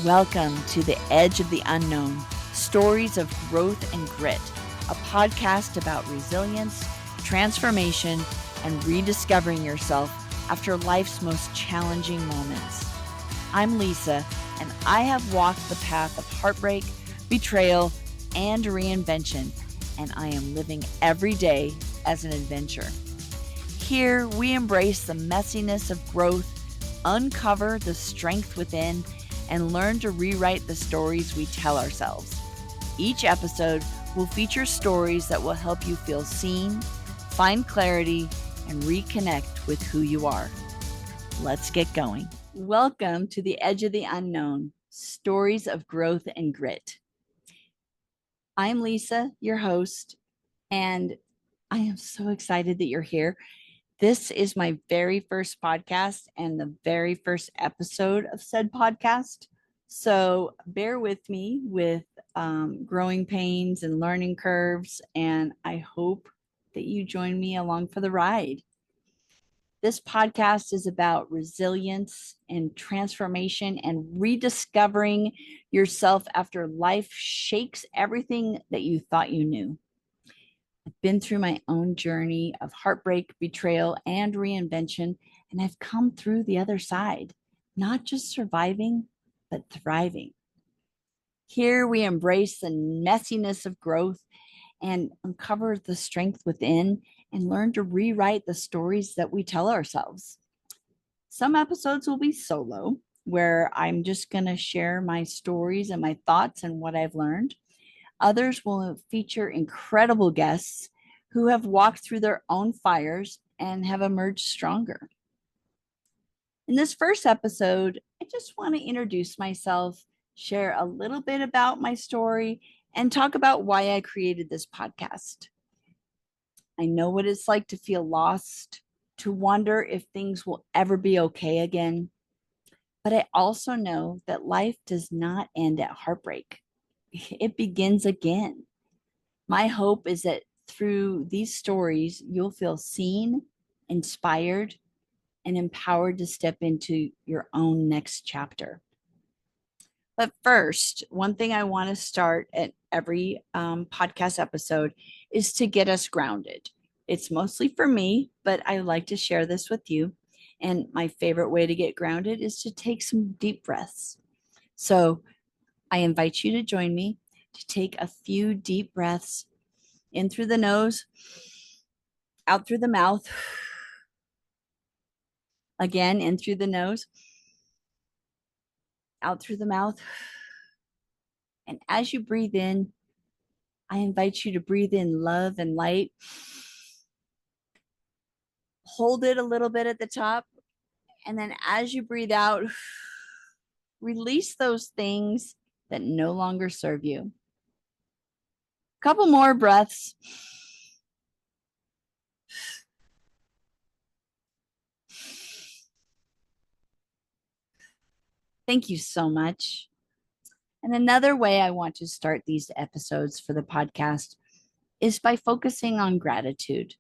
Welcome to The Edge of the Unknown, Stories of Growth and Grit, a podcast about resilience, transformation, and rediscovering yourself after life's most challenging moments. I'm Lisa, and I have walked the path of heartbreak, betrayal, and reinvention, and I am living every day as an adventure. Here, we embrace the messiness of growth, uncover the strength within, and learn to rewrite the stories we tell ourselves. Each episode will feature stories that will help you feel seen, find clarity, and reconnect with who you are. Let's get going. Welcome to The Edge of the Unknown, Stories of Growth and Grit. I'm Lisa, your host, and I am so excited that you're here. This is my very first podcast and the very first episode of said podcast. So bear with me with growing pains and learning curves, and I hope that you join me along for the ride. This podcast is about resilience and transformation and rediscovering yourself after life shakes everything that you thought you knew. I've been through my own journey of heartbreak, betrayal, and reinvention, and I've come through the other side, not just surviving, but thriving. Here we embrace the messiness of growth and uncover the strength within and learn to rewrite the stories that we tell ourselves. Some episodes will be solo, where I'm just going to share my stories and my thoughts and what I've learned. Others will feature incredible guests who have walked through their own fires and have emerged stronger. In this first episode, I just want to introduce myself, share a little bit about my story, and talk about why I created this podcast. I know what it's like to feel lost, to wonder if things will ever be okay again. But I also know that life does not end at heartbreak. It begins again. My hope is that through these stories, you'll feel seen, inspired, and empowered to step into your own next chapter. But first, one thing I want to start at every podcast episode is to get us grounded. It's mostly for me, but I like to share this with you. And my favorite way to get grounded is to take some deep breaths. So I invite you to join me to take a few deep breaths in through the nose, out through the mouth. Again, in through the nose, out through the mouth. And as you breathe in, I invite you to breathe in love and light. Hold it a little bit at the top. And then as you breathe out, release those things that no longer serve you. Couple more breaths. Thank you so much. And another way I want to start these episodes for the podcast is by focusing on gratitude.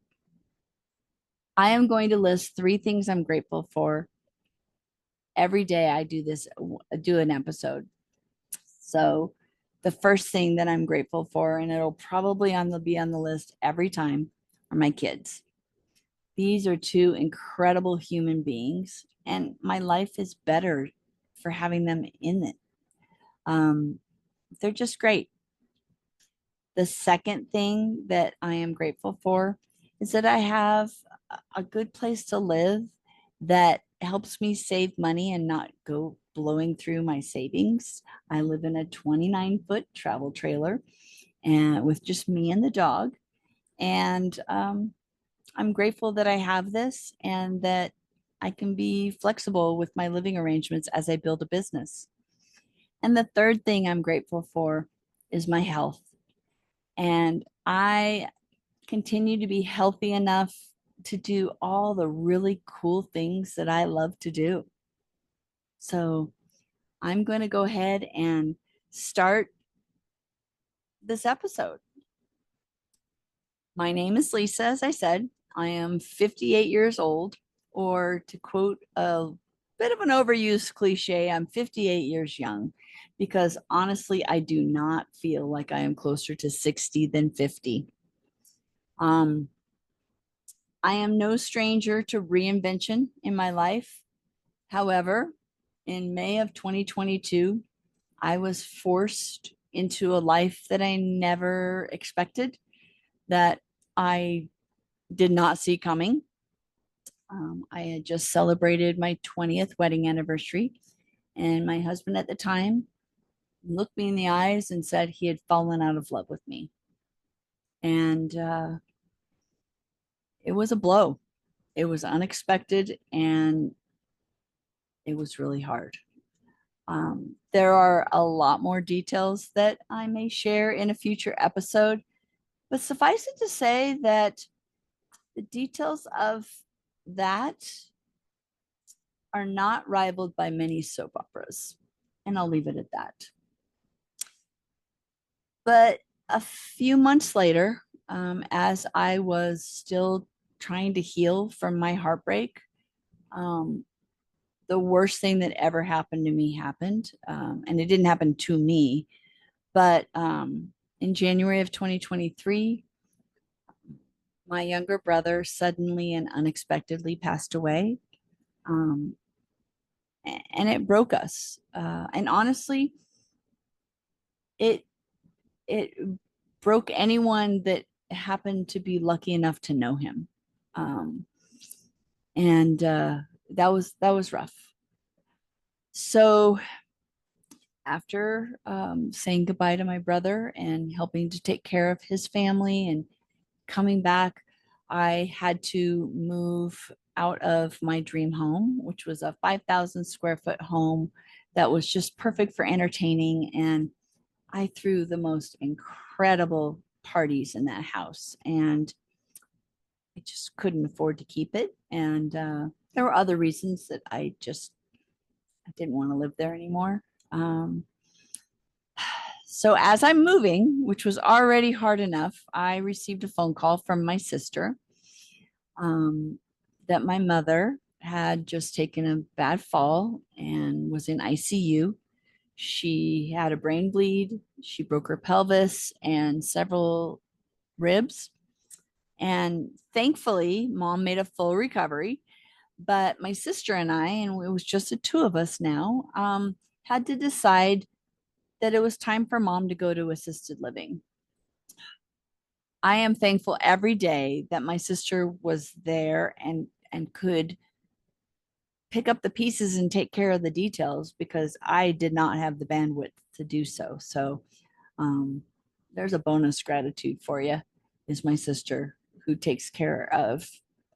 I am going to list 3 things I'm grateful for every day I do an episode. So the first thing that I'm grateful for, and it'll probably be on the list every time, are my kids. These are 2 incredible human beings, and my life is better for having them in it. They're just great. The second thing that I am grateful for is that I have a good place to live that helps me save money and not go blowing through my savings. I live in a 29-foot travel trailer and with just me and the dog. And I'm grateful that I have this and that I can be flexible with my living arrangements as I build a business. And the third thing I'm grateful for is my health. And I continue to be healthy enough to do all the really cool things that I love to do. So I'm going to go ahead and start this episode. My name is Lisa, as I said. I am 58 years old, or to quote a bit of an overused cliche. I'm 58 years young because honestly, I do not feel like I am closer to 60 than 50. Um, I am no stranger to reinvention in my life. However, in May of 2022, I was forced into a life that I never expected, that I did not see coming. I had just celebrated my 20th wedding anniversary, and my husband at the time looked me in the eyes and said he had fallen out of love with me. And it was a blow. It was unexpected and it was really hard. There are a lot more details that I may share in a future episode, but suffice it to say that the details of that are not rivaled by many soap operas. And I'll leave it at that. But a few months later, as I was still trying to heal from my heartbreak, um, the worst thing that ever happened to me happened. And it didn't happen to me, but in January of 2023, my younger brother suddenly and unexpectedly passed away. Um, and it broke us. And honestly, it it broke anyone that happened to be lucky enough to know him. Um, and that was rough. So after saying goodbye to my brother and helping to take care of his family and coming back, I had to move out of my dream home, which was a 5,000 square foot home that was just perfect for entertaining. And I threw the most incredible parties in that house, and I just couldn't afford to keep it. And there were other reasons that I didn't want to live there anymore. So as I'm moving, which was already hard enough, I received a phone call from my sister um, that my mother had just taken a bad fall and was in ICU. She had a brain bleed. She broke her pelvis and several ribs. And thankfully, mom made a full recovery. But my sister and I, and it was just the two of us now, had to decide that it was time for mom to go to assisted living. I am thankful every day that my sister was there and could pick up the pieces and take care of the details because I did not have the bandwidth to do so. So um, there's a bonus gratitude for you, is my sister who takes care of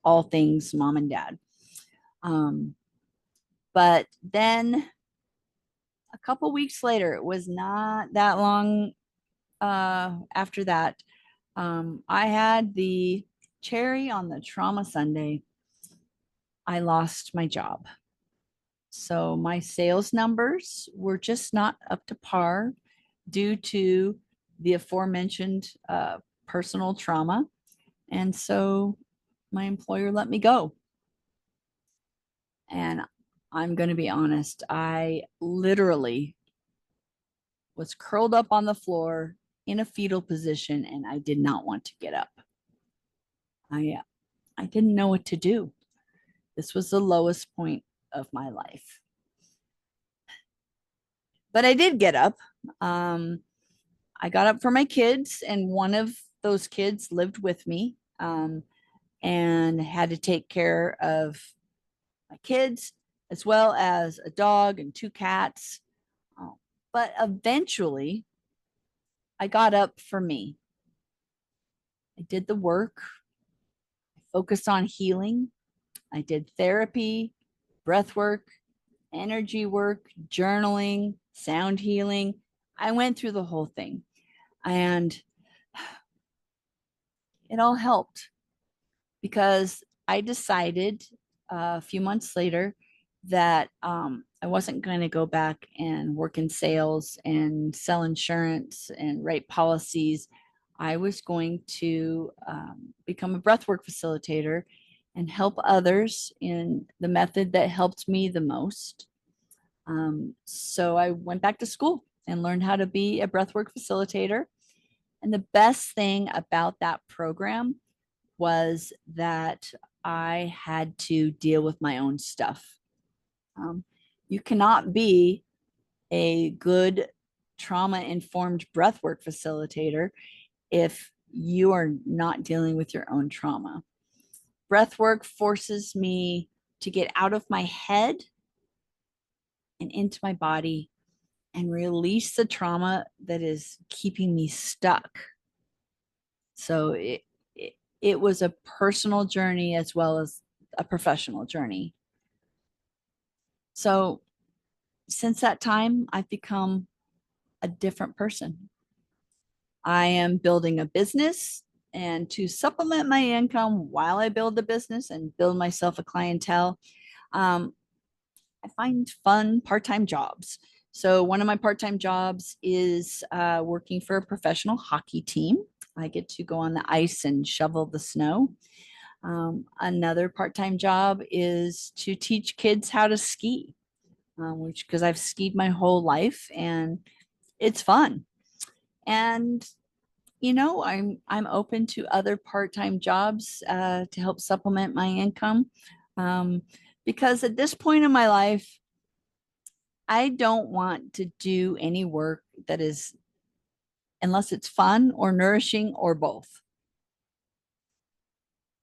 all things mom and dad. Um, but then a couple weeks later, it was not that long after that, I had the cherry on the trauma Sunday. I lost my job. So my sales numbers were just not up to par due to the aforementioned personal trauma. And so my employer let me go. And I'm going to be honest, I literally was curled up on the floor in a fetal position and I did not want to get up. I didn't know what to do. This was the lowest point of my life. But I did get up. I got up for my kids, and one of those kids lived with me and had to take care of my kids as well as a dog and two cats. But eventually, I got up for me. I did the work, I focused on healing. I did therapy, breath work, energy work, journaling, sound healing. I went through the whole thing and it all helped because I decided a few months later that I wasn't going to go back and work in sales and sell insurance and write policies. I was going to become a breathwork facilitator and help others in the method that helped me the most. So I went back to school and learned how to be a breathwork facilitator. And the best thing about that program was that I had to deal with my own stuff. Um, you cannot be a good trauma informed breathwork facilitator if you are not dealing with your own trauma. Breathwork forces me to get out of my head and into my body and release the trauma that is keeping me stuck. So it was a personal journey as well as a professional journey. So since that time, I've become a different person. I am building a business, and to supplement my income while I build the business and build myself a clientele, um, I find fun part-time jobs. So one of my part-time jobs is working for a professional hockey team. I get to go on the ice and shovel the snow. Another part-time job is to teach kids how to ski, which because I've skied my whole life and it's fun. And I'm open to other part-time jobs to help supplement my income, um, because at this point in my life, I don't want to do any work that is unless it's fun or nourishing or both.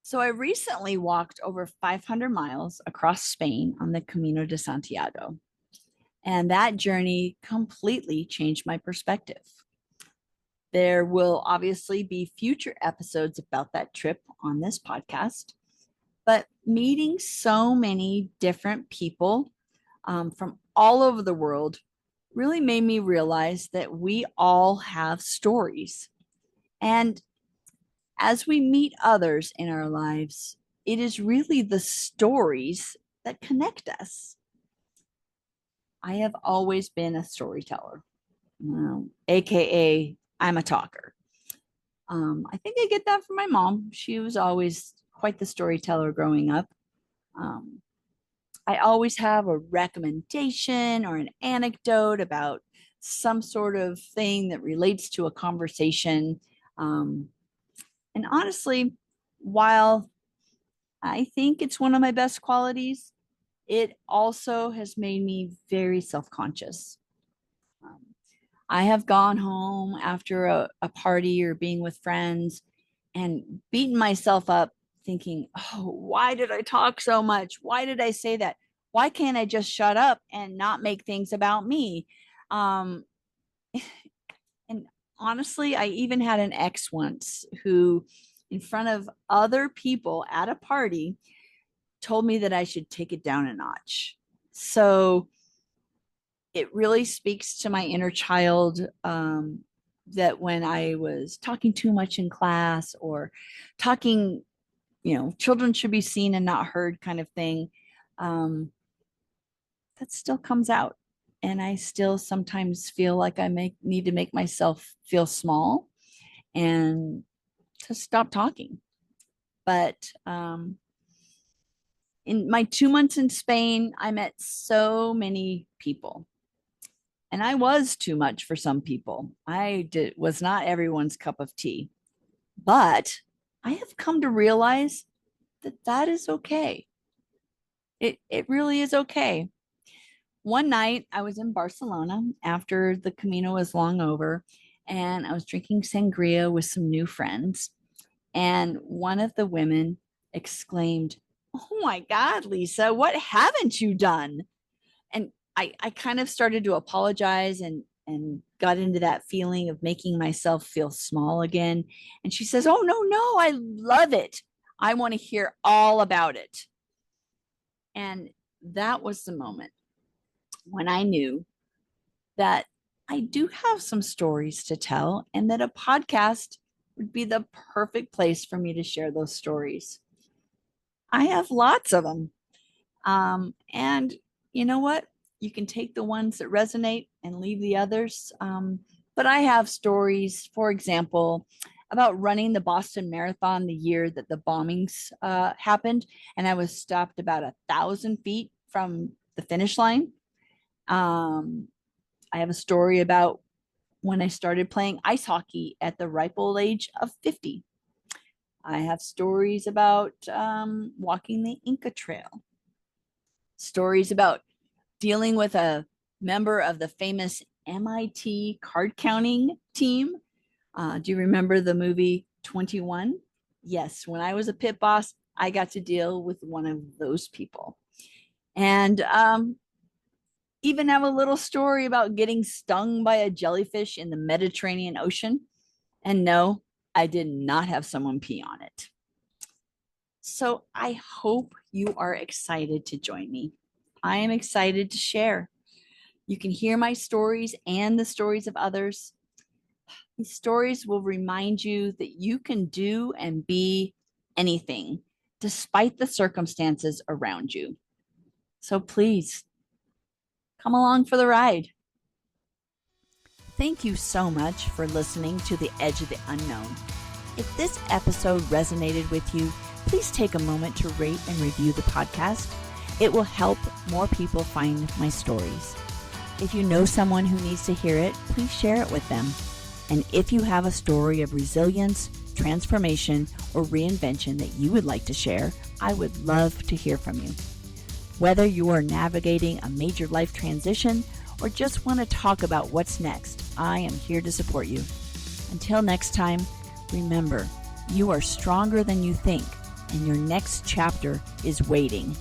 So I recently walked over 500 miles across Spain on the Camino de Santiago, and that journey completely changed my perspective. There will obviously be future episodes about that trip on this podcast, but meeting so many different people from all over the world really made me realize that we all have stories. And as we meet others in our lives, it is really the stories that connect us. I have always been a storyteller, AKA, I'm a talker. I think I get that from my mom. She was always quite the storyteller growing up. Um, I always have a recommendation or an anecdote about some sort of thing that relates to a conversation. And honestly, while I think it's one of my best qualities, it also has made me very self conscious. Um, I have gone home after a party or being with friends and beaten myself up thinking, oh, why did I talk so much? Why did I say that? Why can't I just shut up and not make things about me? Um, and honestly, I even had an ex once who, in front of other people at a party, told me that I should take it down a notch. So it really speaks to my inner child, that when I was talking too much in class or talking, children should be seen and not heard kind of thing, um, that still comes out. And I still sometimes feel like need to make myself feel small and to stop talking. But in my 2 months in Spain, I met so many people. And I was too much for some people. Was not everyone's cup of tea. But I have come to realize that that is okay. It really is okay. One night I was in Barcelona after the Camino was long over, and I was drinking sangria with some new friends. And one of the women exclaimed, "Oh my God, Lisa, what haven't you done?" And I kind of started to apologize and got into that feeling of making myself feel small again. And she says, "Oh, no, no, I love it. I want to hear all about it." And that was the moment when I knew that I do have some stories to tell and that a podcast would be the perfect place for me to share those stories. I have lots of them. And you know what? You can take the ones that resonate and leave the others. But I have stories, for example, about running the Boston Marathon the year that the bombings happened, and I was stopped about 1,000 feet from the finish line. I have a story about when I started playing ice hockey at the ripe old age of 50. I have stories about walking the Inca Trail, stories about dealing with a member of the famous MIT card counting team. Do you remember the movie 21? Yes, when I was a pit boss, I got to deal with one of those people. And even have a little story about getting stung by a jellyfish in the Mediterranean Ocean. And no, I did not have someone pee on it. So I hope you are excited to join me. I am excited to share. You can hear my stories and the stories of others. These stories will remind you that you can do and be anything despite the circumstances around you. So please come along for the ride. Thank you so much for listening to The Edge of the Unknown. If this episode resonated with you, please take a moment to rate and review the podcast. It will help more people find my stories. If you know someone who needs to hear it, please share it with them. And if you have a story of resilience, transformation, or reinvention that you would like to share, I would love to hear from you. Whether you are navigating a major life transition or just want to talk about what's next, I am here to support you. Until next time, remember, you are stronger than you think, and your next chapter is waiting.